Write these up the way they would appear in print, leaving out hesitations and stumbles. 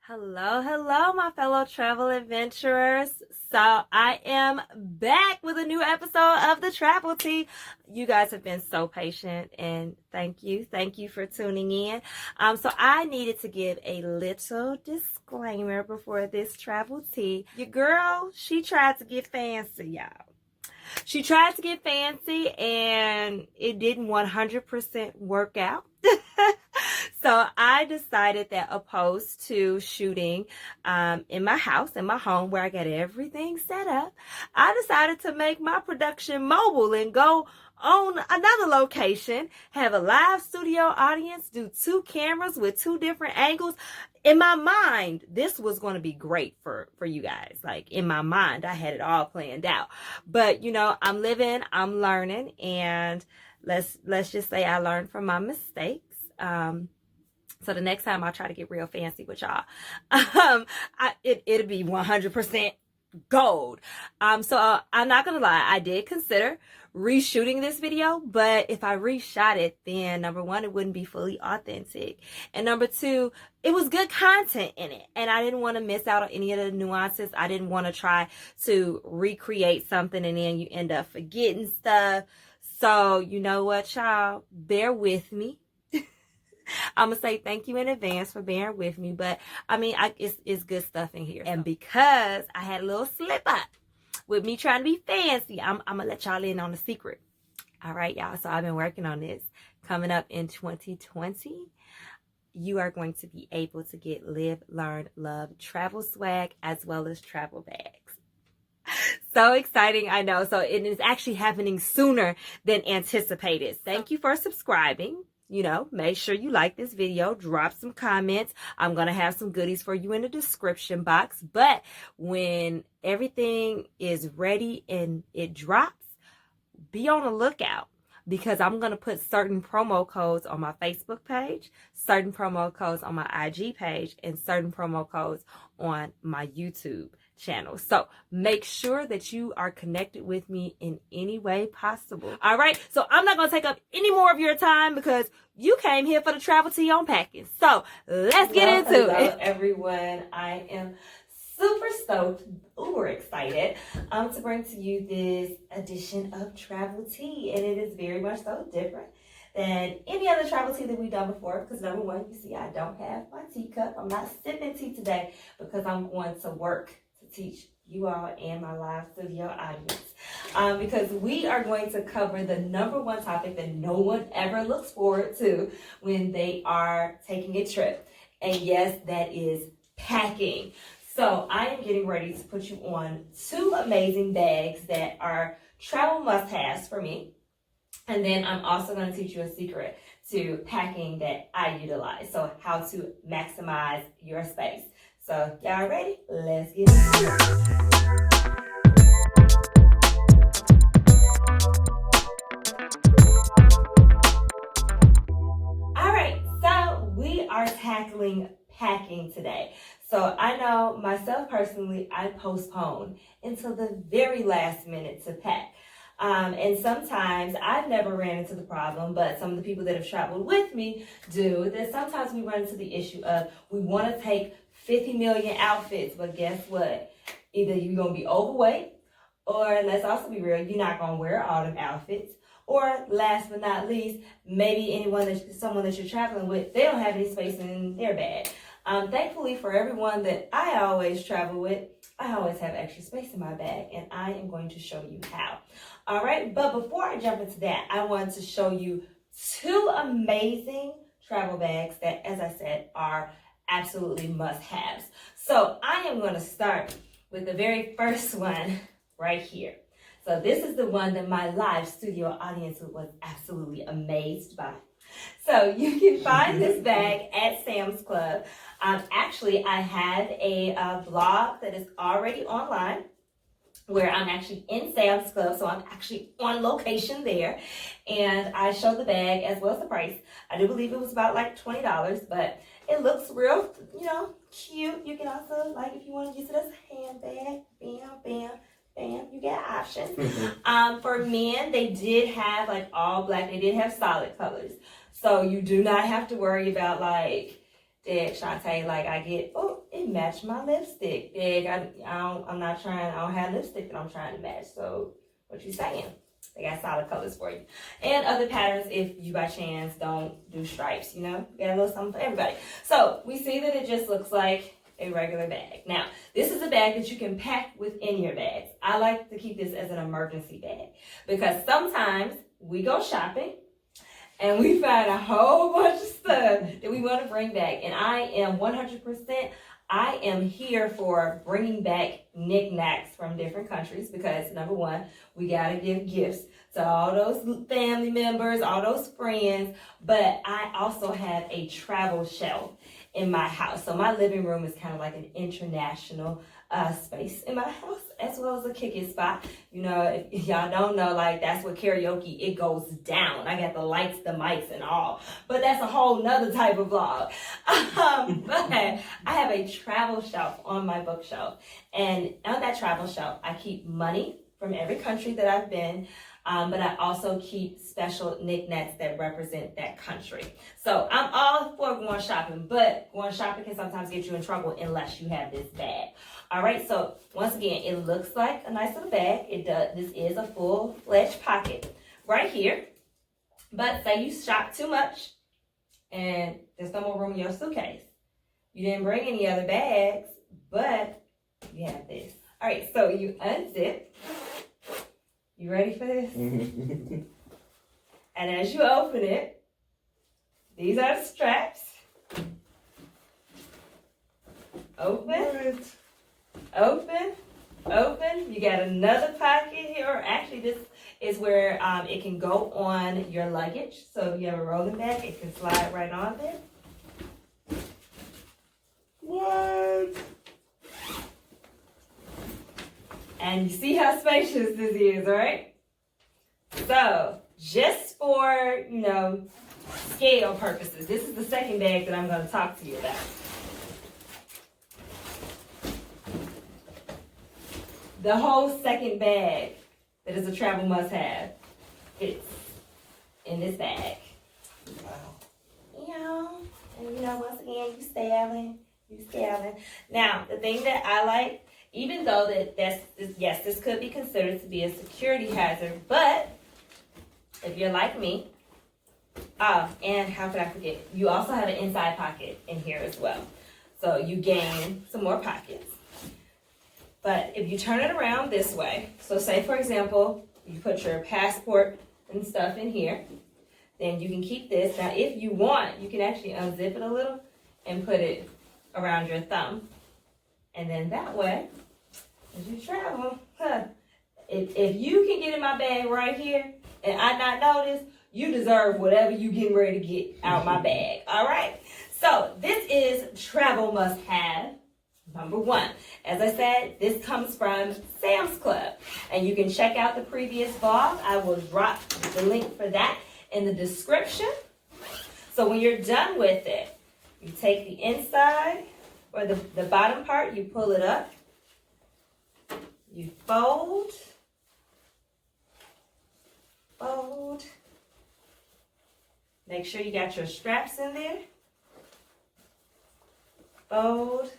Hello, hello, my fellow travel adventurers. So I am back with a new episode of the Travel Tea. You guys have been so patient, and thank you for tuning in. So I needed to give a little disclaimer before this Travel Tea. Your girl, she tried to get fancy, y'all. She tried to get fancy, and it didn't 100% work out. So I decided that opposed to shooting in my house, in my home where I got everything set up, I decided to make my production mobile and go on another location, have a live studio audience, do 2 cameras with 2 different angles. In my mind, this was going to be great for you guys. Like, in my mind, I had it all planned out. But, you know, I'm living, I'm learning, and let's just say I learned from my mistakes. So the next time I try to get real fancy with y'all, it'll be 100% gold. So I'm not gonna lie, I did consider reshooting this video, but if I reshot it, then number 1, it wouldn't be fully authentic, and number 2, it was good content in it, and I didn't want to miss out on any of the nuances. I didn't want to try to recreate something and then you end up forgetting stuff. So you know what, y'all, bear with me. I'm gonna say thank you in advance for bearing with me, but I mean, it's good stuff in here. And because I had a little slip up with me trying to be fancy, I'm gonna let y'all in on the secret. All right, y'all. So I've been working on this. Coming up in 2020, you are going to be able to get Live, Learn, Love travel swag as well as travel bags. So exciting, I know. So it is actually happening sooner than anticipated. Thank you for subscribing. You know, make sure you like this video, drop some comments. I'm going to have some goodies for you in the description box. But when everything is ready and it drops, be on the lookout, because I'm going to put certain promo codes on my Facebook page, certain promo codes on my IG page, and certain promo codes on my YouTube channel. So make sure that you are connected with me in any way possible. All right. So I'm not going to take up any more of your time because you came here for the Travel Tea on Packing. So let's get into it. Everyone, I am super stoked, uber excited to bring to you this edition of Travel Tea, and it is very much so different than any other Travel Tea that we've done before, because number 1, you see I don't have my teacup. I'm not sipping tea today because I'm going to work to teach you all and my live studio audience, because we are going to cover the number 1 topic that no one ever looks forward to when they are taking a trip, and yes, that is packing. So I am getting ready to put you on 2 amazing bags that are travel must-haves for me. And then I'm also going to teach you a secret to packing that I utilize. So how to maximize your space. So y'all ready? Let's get into it. All right, so we are tackling packing today. So I know myself personally, I postpone until the very last minute to pack. And sometimes I've never ran into the problem, but some of the people that have traveled with me do, that sometimes we run into the issue of we want to take 50 million outfits, but guess what? Either you're going to be overweight, or let's also be real, you're not going to wear all them outfits. Or last but not least, maybe someone that you're traveling with, they don't have any space in their bag. Thankfully for everyone that I always travel with, I always have extra space in my bag, and I am going to show you how. All right, but before I jump into that, I want to show you 2 amazing travel bags that, as I said, are absolutely must-haves. So I am going to start with the very first one right here. So this is the one that my live studio audience was absolutely amazed by. So you can find this bag at Sam's Club. Actually, I have a blog that is already online where I'm actually in Sam's Club, so I'm actually on location there, and I show the bag as well as the price. I do believe it was about like $20, but it looks real, you know, cute. You can also, like, if you want to use it as a handbag, bam, bam, bam, you get options. For men, they did have like all black. They did have solid colors, so you do not have to worry about like, did Shantae, like I get, oh, it it matched my lipstick. Big. I don't have lipstick that I'm trying to match. So what you saying? They got solid colors for you. And other patterns if you by chance don't do stripes, you know? Got a little something for everybody. So we see that it just looks like a regular bag. Now, this is a bag that you can pack within your bags. I like to keep this as an emergency bag because sometimes we go shopping and we find a whole bunch of stuff that we want to bring back. And I am 100%, I am here for bringing back knickknacks from different countries because, number one, we got to give gifts to all those family members, all those friends. But I also have a travel shelf in my house. So my living room is kind of like an international space in my house, as well as a kick-it spot. You know, if y'all don't know, like, that's what karaoke, it goes down. I got the lights, the mics, and all. But that's a whole nother type of vlog. But I have a travel shelf on my bookshelf. And on that travel shelf, I keep money from every country that I've been. But I also keep special knickknacks that represent that country. So I'm all for going shopping, but going shopping can sometimes get you in trouble unless you have this bag. All right, so once again, it looks like a nice little bag. This is a full-fledged pocket right here. But say you shop too much and there's no more room in your suitcase. You didn't bring any other bags, but you have this. All right, so you unzip. You ready for this? And as you open it, these are the straps. Open, open, open. You got another pocket here. Or actually, this is where it can go on your luggage. So if you have a rolling bag, it can slide right on there. What? And you see how spacious this is, right? So, just for, you know, scale purposes, this is the second bag that I'm going to talk to you about. The whole second bag that is a travel must-have fits in this bag. Wow. You know, and you know, once again, you styling. Now, the thing that I like, even though this could be considered to be a security hazard, but if you're like me, and how could I forget? You also have an inside pocket in here as well. So you gain some more pockets. But if you turn it around this way, so say for example, you put your passport and stuff in here, then you can keep this. Now if you want, you can actually unzip it a little and put it around your thumb. And then that way, as you travel, if you can get in my bag right here and I not notice, you deserve whatever you getting ready to get out my bag. All right? So this is travel must-have number one. As I said, this comes from Sam's Club. And you can check out the previous vlog. I will drop the link for that in the description. So when you're done with it, you take the inside or the bottom part, you pull it up. You fold. Make sure you got your straps in there. Fold.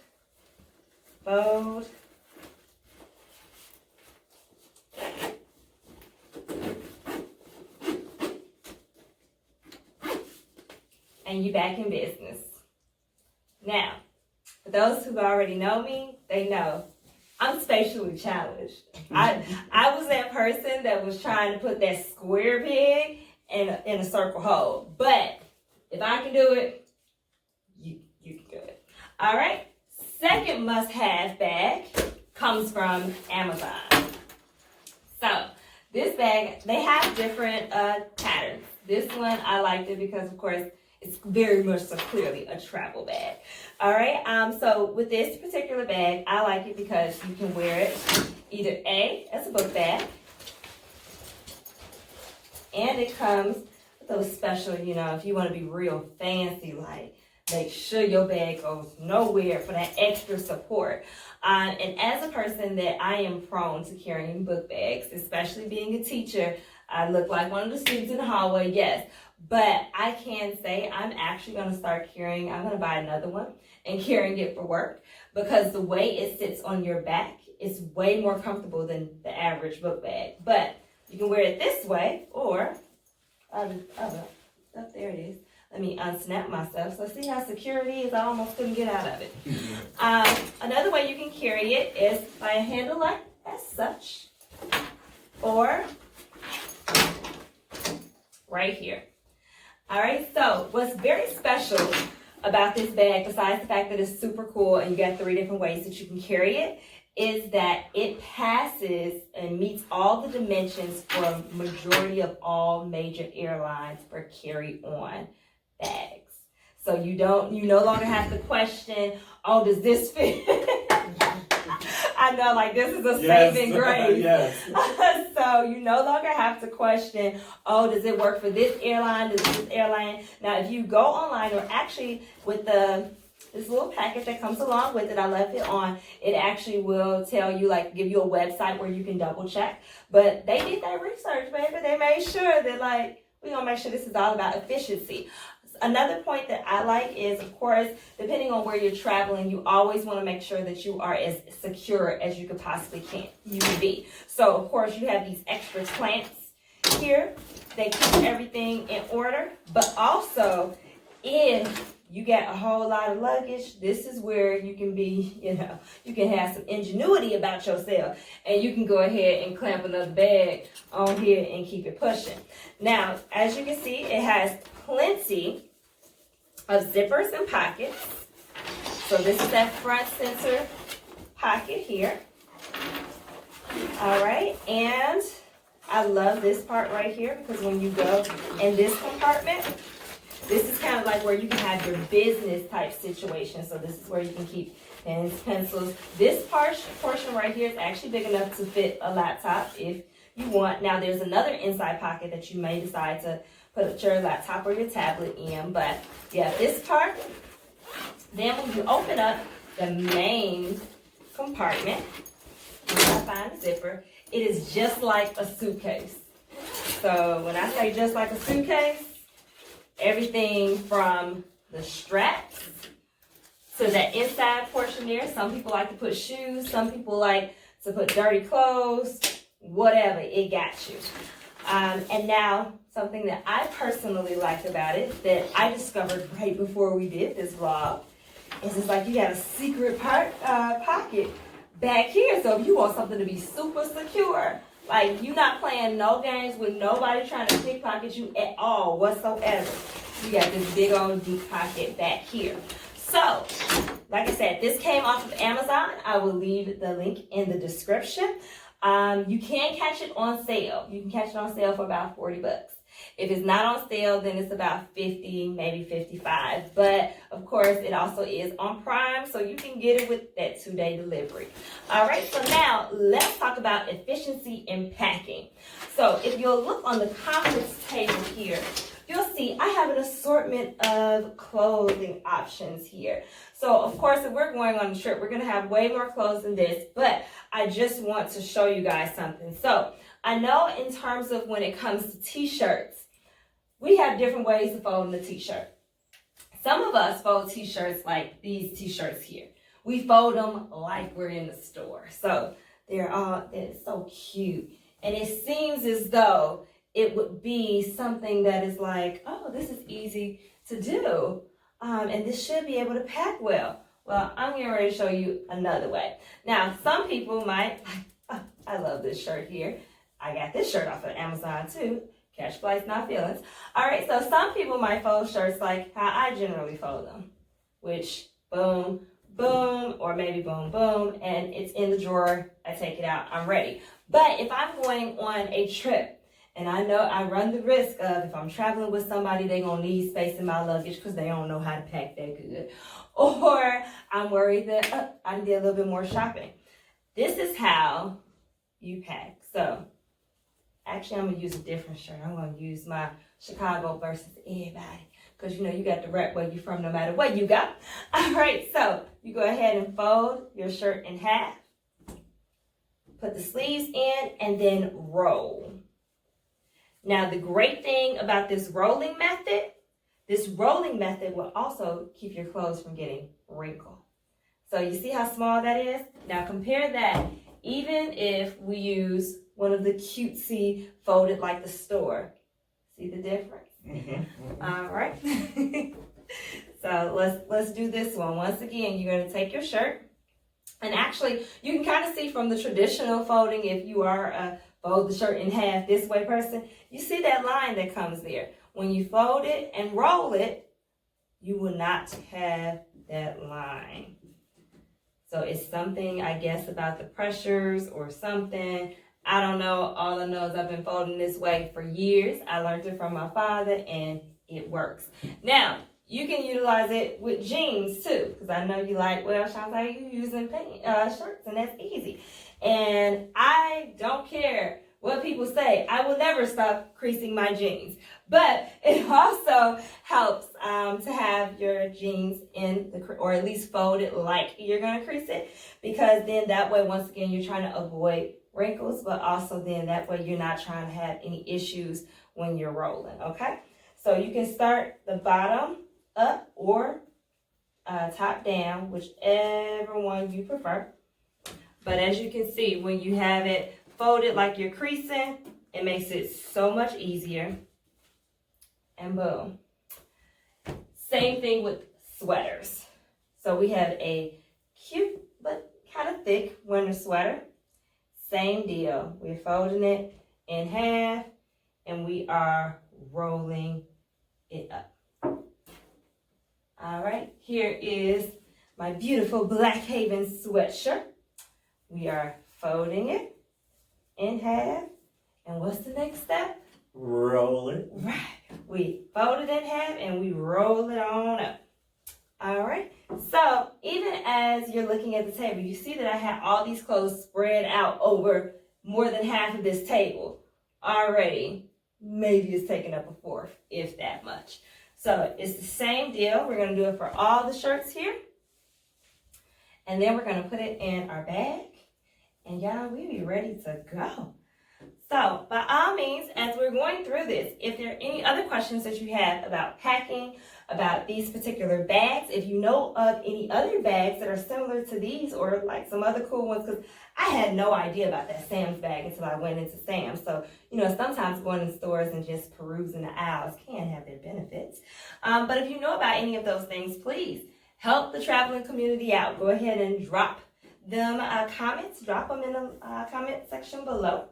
And you're back in business. Now, for those who already know me, they know I'm spatially challenged. I was that person that was trying to put that square peg in a circle hole. But if I can do it, you can do it. All right? Second must-have bag comes from Amazon. So this bag, they have different patterns. This one, I liked it because, of course, it's very much so clearly a travel bag. All right, so with this particular bag, I like it because you can wear it either A, as a book bag, and it comes with those special, you know, if you want to be real fancy, like, make sure your bag goes nowhere for that extra support. And as a person that I am prone to carrying book bags, especially being a teacher, I look like one of the students in the hallway, yes. But I can say I'm actually going to start carrying, I'm going to buy another one. and carrying it for work because the way it sits on your back is way more comfortable than the average book bag. But you can wear it this way, or, up there it is. Let me unsnap myself. So see how secure it is? I almost couldn't get out of it. Another way you can carry it is by a handle like as such, or right here. All right, so what's very special about this bag, besides the fact that it's super cool and you got 3 different ways that you can carry it, is that it passes and meets all the dimensions for majority of all major airlines for carry-on bags. So you no longer have to question, oh, does this fit? I know, like, this is a saving grace. Yes. So you no longer have to question, oh, does it work for this airline, this airline? Now, if you go online, or actually with this little package that comes along with it, I left it on, it actually will tell you, like, give you a website where you can double check. But they did their research, baby. They made sure that, like, we're going to make sure this is all about efficiency. Another point that I like is, of course, depending on where you're traveling, you always want to make sure that you are as secure as you could possibly can be. So, of course, you have these extra clamps here. They keep everything in order. But also, if you get a whole lot of luggage, this is where you can be, you can have some ingenuity about yourself. And you can go ahead and clamp another bag on here and keep it pushing. Now, as you can see, it has plenty of zippers and pockets. So this is that front center pocket here. All right, and I love this part right here because when you go in this compartment, this is kind of like where you can have your business type situation. So this is where you can keep pens, pencils. This portion right here is actually big enough to fit a laptop if you want. Now there's another inside pocket that you may decide to put your laptop or your tablet in. But yeah, this part. Then when you open up the main compartment, when I find the zipper, it is just like a suitcase. So when I say just like a suitcase, everything from the straps to that inside portion there. Some people like to put shoes. Some people like to put dirty clothes. Whatever, it got you. And now, something that I personally liked about it that I discovered right before we did this vlog is it's like you got a secret pocket back here. So if you want something to be super secure, like you're not playing no games with nobody trying to pickpocket you at all whatsoever, you got this big old deep pocket back here. So, like I said, this came off of Amazon. I will leave the link in the description. You can catch it on sale. You can catch it on sale for about $40. If it's not on sale, then it's about 50, maybe 55. But of course, it also is on Prime, so you can get it with that 2-day delivery. All right, so now let's talk about efficiency in packing. So if you'll look on the conference table here, you'll see I have an assortment of clothing options here. So, of course, if we're going on a trip, we're going to have way more clothes than this, but I just want to show you guys something. So, I know in terms of when it comes to t-shirts, we have different ways of folding the t-shirt. Some of us fold t-shirts like these t-shirts here. We fold them like we're in the store. So, they're so cute. And it seems as though it would be something that is like, oh, this is easy to do. And this should be able to pack well. Well, I'm getting ready to show you another way. Now, some people might, I love this shirt here. I got this shirt off of Amazon too. Catch flights, not feelings. All right, so some people might fold shirts like how I generally fold them, which boom, boom, or maybe boom, boom, and it's in the drawer. I take it out, I'm ready. But if I'm going on a trip, and I know I run the risk of if I'm traveling with somebody, they're going to need space in my luggage because they don't know how to pack that good. Or I'm worried that I can get a little bit more shopping. This is how you pack. So, actually, I'm going to use a different shirt. I'm going to use my Chicago versus everybody. Because, you got to rep where you're from no matter what you got. All right, so you go ahead and fold your shirt in half. Put the sleeves in and then roll. Now, the great thing about this rolling method, this rolling method will also keep your clothes from getting wrinkled. So you see how small that is? Now compare that, even if we use one of the cutesy folded like the store. See the difference? All right. So let's do this one. Once again, you're going to take your shirt. And actually, you can kind of see from the traditional folding, if you are a fold the shirt in half this way person, you see that line that comes there. When you fold it and roll it, you will not have that line. So it's something, I guess, about the pressures or something. I don't know. All I know is I've been folding this way for years. I learned it from my father, and it works. Now, you can utilize it with jeans too, because I know you like, well, Shantae, you using shirts, and that's easy. And I don't care what people say. I will never stop creasing my jeans. But it also helps to have your jeans in the, or at least fold it like you're going to crease it, because then that way, once again, you're trying to avoid wrinkles, but also then that way you're not trying to have any issues when you're rolling, okay? So you can start the bottom up or top down, whichever one you prefer. But as you can see, when you have it folded like you're creasing, it makes it so much easier. And boom. Same thing with sweaters. So we have a cute but kind of thick winter sweater. Same deal. We're folding it in half and we are rolling it up. All right, here is my beautiful Black Haven sweatshirt. We are folding it in half. And what's the next step? Roll it. Right. We fold it in half and we roll it on up. All right. So even as you're looking at the table, you see that I have all these clothes spread out over more than half of this table already. Maybe it's taking up a fourth, if that much. So it's the same deal. We're going to do it for all the shirts here. And then we're going to put it in our bag. And y'all, we be ready to go. So by all means, as we're going through this, if there are any other questions that you have about packing, about these particular bags, if you know of any other bags that are similar to these or like some other cool ones, because I had no idea about that Sam's bag until I went into Sam's. So, you know, sometimes going in stores and just perusing the aisles can have their benefits. But if you know about any of those things, please help the traveling community out. Go ahead and drop them comments. Drop them in the comment section below.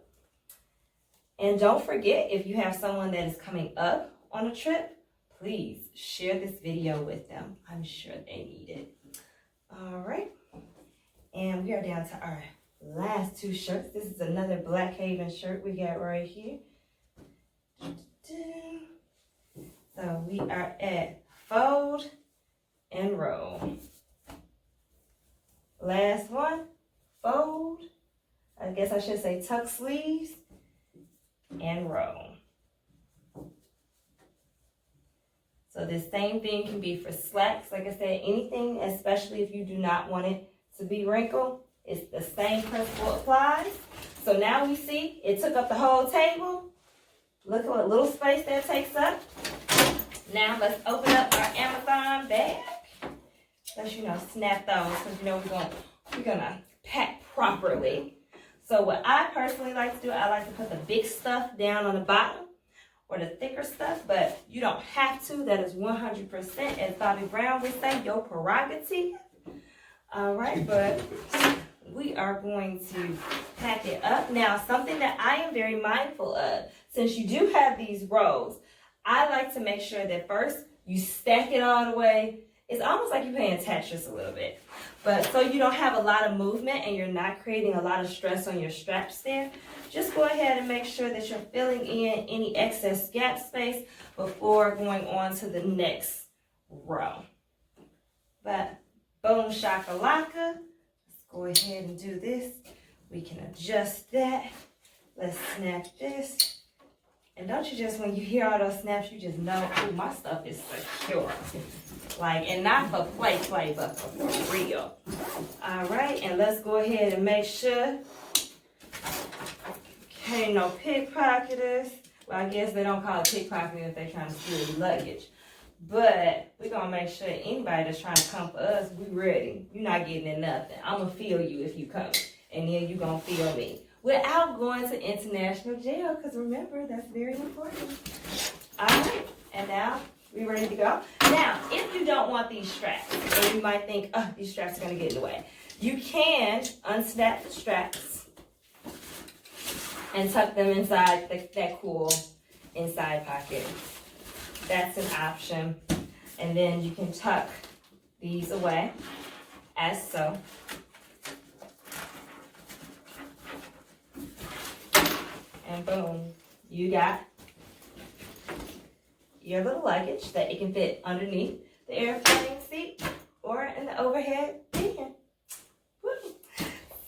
And don't forget, if you have someone that is coming up on a trip, please share this video with them. I'm sure they need it. All right. And we are down to our last two shirts. This is another Black Haven shirt we got right here. So we are at fold and roll. Last one, fold. I guess I should say tuck sleeves and roll. So this same thing can be for slacks. Like I said, anything, especially if you do not want it to be wrinkled, it's the same principle applies. So now we see it took up the whole table. Look at what little space that takes up. Now let's open up our Amazon bag. Let's, snap those, because we're gonna pack properly. So what I personally like to do, I like to put the big stuff down on the bottom or the thicker stuff, but you don't have to. That is 100%, as Bobby Brown would say, your prerogative. All right, but we are going to pack it up. Now, something that I am very mindful of, since you do have these rolls, I like to make sure that first you stack it all the way. It's almost like you're playing Tetris a little bit. But so you don't have a lot of movement and you're not creating a lot of stress on your straps there, just go ahead and make sure that you're filling in any excess gap space before going on to the next row. But boom shakalaka. Let's go ahead and do this. We can adjust that. Let's snap this. And don't you just, when you hear all those snaps, you just know, oh, my stuff is secure. Like, and not for play, but for real. All right, and let's go ahead and make sure. Okay, no pickpocketers. Well, I guess they don't call it pickpocketing if they're trying to steal your luggage. But we're gonna make sure anybody that's trying to come for us, we ready. You're not getting in nothing. I'm gonna feel you if you come, and then you gonna feel me without going to international jail. Because remember, that's very important. All right, and now we ready to go. Now, if you don't want these straps, and you might think, oh, these straps are gonna get in the way, you can unsnap the straps and tuck them inside that cool inside pocket. That's an option. And then you can tuck these away as so. And boom, you got your little luggage that it can fit underneath the airplane seat or in the overhead bin. Woo.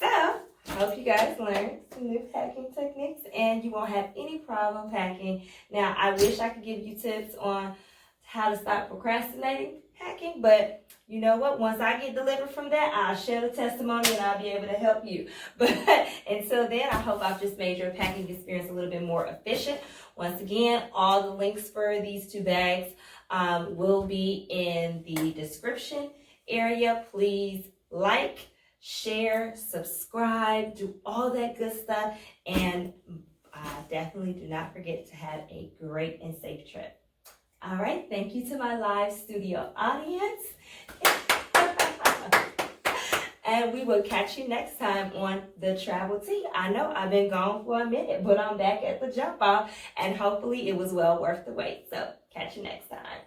So, I hope you guys learned some new packing techniques and you won't have any problem packing. Now, I wish I could give you tips on how to stop procrastinating packing, but you know what? Once I get delivered from that, I'll share the testimony and I'll be able to help you. But until then, I hope I've just made your packing experience a little bit more efficient. Once again, all the links for these 2 bags will be in the description area. Please like, share, subscribe, do all that good stuff. And definitely do not forget to have a great and safe trip. All right, thank you to my live studio audience. And we will catch you next time on The Travel Tea. I know I've been gone for a minute, but I'm back at the jump off, and hopefully it was well worth the wait. So catch you next time.